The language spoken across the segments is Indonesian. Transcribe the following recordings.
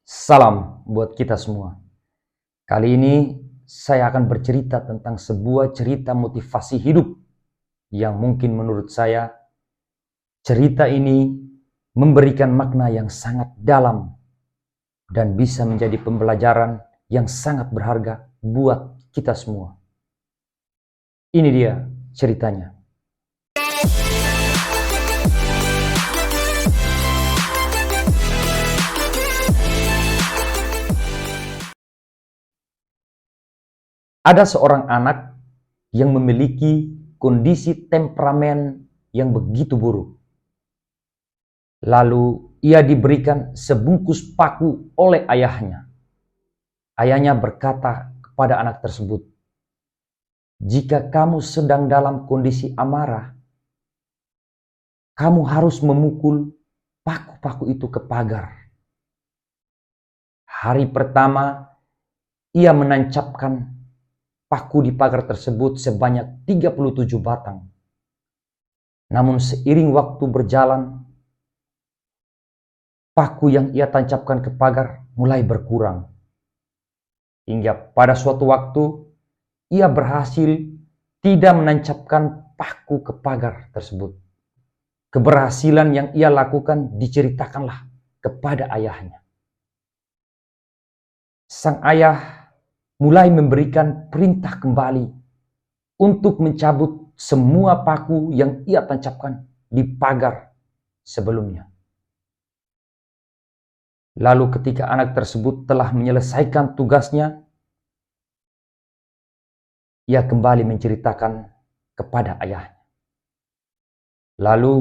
Salam buat kita semua. Kali ini saya akan bercerita tentang sebuah cerita motivasi hidup yang mungkin menurut saya cerita ini memberikan makna yang sangat dalam dan bisa menjadi pembelajaran yang sangat berharga buat kita semua. Ini dia ceritanya. Ada seorang anak yang memiliki kondisi temperamen yang begitu buruk. Lalu ia diberikan sebungkus paku oleh ayahnya. Ayahnya berkata kepada anak tersebut, "Jika kamu sedang dalam kondisi amarah, kamu harus memukul paku-paku itu ke pagar." Hari pertama, ia menancapkan paku di pagar tersebut sebanyak 37 batang. Namun seiring waktu berjalan, paku yang ia tancapkan ke pagar mulai berkurang. Hingga pada suatu waktu, ia berhasil tidak menancapkan paku ke pagar tersebut. Keberhasilan yang ia lakukan diceritakanlah kepada ayahnya. Sang ayah mulai memberikan perintah kembali untuk mencabut semua paku yang ia tancapkan di pagar sebelumnya. Lalu ketika anak tersebut telah menyelesaikan tugasnya, ia kembali menceritakan kepada ayahnya. Lalu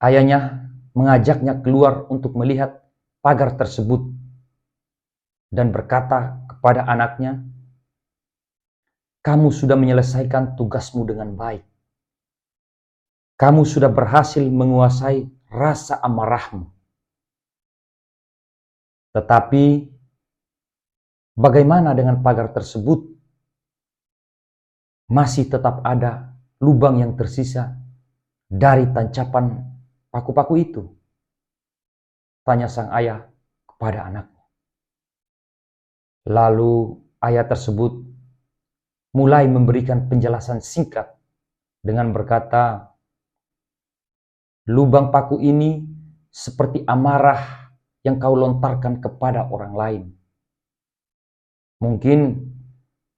ayahnya mengajaknya keluar untuk melihat pagar tersebut dan berkata kepada anaknya, "Kamu sudah menyelesaikan tugasmu dengan baik. Kamu sudah berhasil menguasai rasa amarahmu. Tetapi bagaimana dengan pagar tersebut? Masih tetap ada lubang yang tersisa dari tancapan paku-paku itu?" tanya sang ayah kepada anaknya. Lalu ayah tersebut mulai memberikan penjelasan singkat dengan berkata, "Lubang paku ini seperti amarah yang kau lontarkan kepada orang lain. Mungkin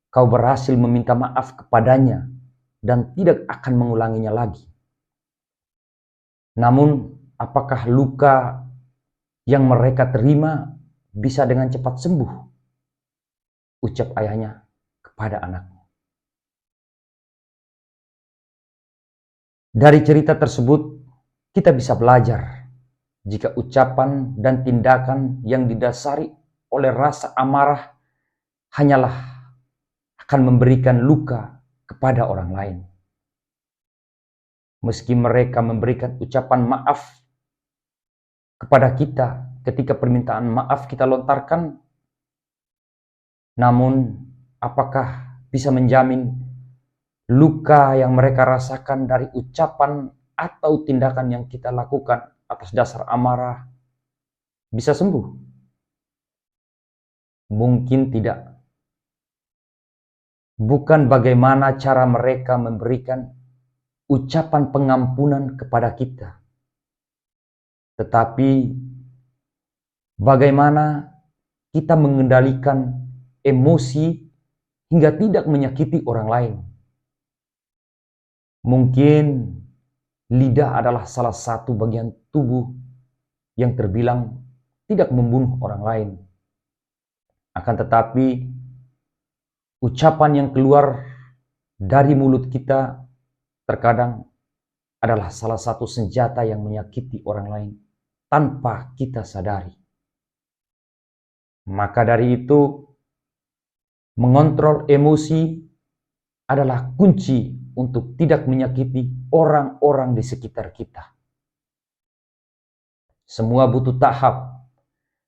kau berhasil meminta maaf kepadanya dan tidak akan mengulanginya lagi. Namun, apakah luka yang mereka terima bisa dengan cepat sembuh?" ucap ayahnya kepada anaknya. Dari cerita tersebut, kita bisa belajar jika ucapan dan tindakan yang didasari oleh rasa amarah hanyalah akan memberikan luka kepada orang lain. Meski mereka memberikan ucapan maaf kepada kita ketika permintaan maaf kita lontarkan, namun apakah bisa menjamin luka yang mereka rasakan dari ucapan atau tindakan yang kita lakukan atas dasar amarah bisa sembuh? Mungkin tidak. Bukan bagaimana cara mereka memberikan ucapan pengampunan kepada kita, tetapi bagaimana kita mengendalikan emosi hingga tidak menyakiti orang lain. Mungkin lidah adalah salah satu bagian tubuh yang terbilang tidak membunuh orang lain. Akan tetapi, ucapan yang keluar dari mulut kita terkadang adalah salah satu senjata yang menyakiti orang lain tanpa kita sadari. Maka dari itu, mengontrol emosi adalah kunci untuk tidak menyakiti orang-orang di sekitar kita. Semua butuh tahap,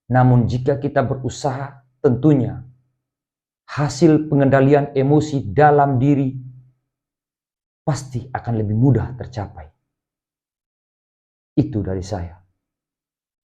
namun jika kita berusaha, tentunya hasil pengendalian emosi dalam diri pasti akan lebih mudah tercapai. Itu dari saya.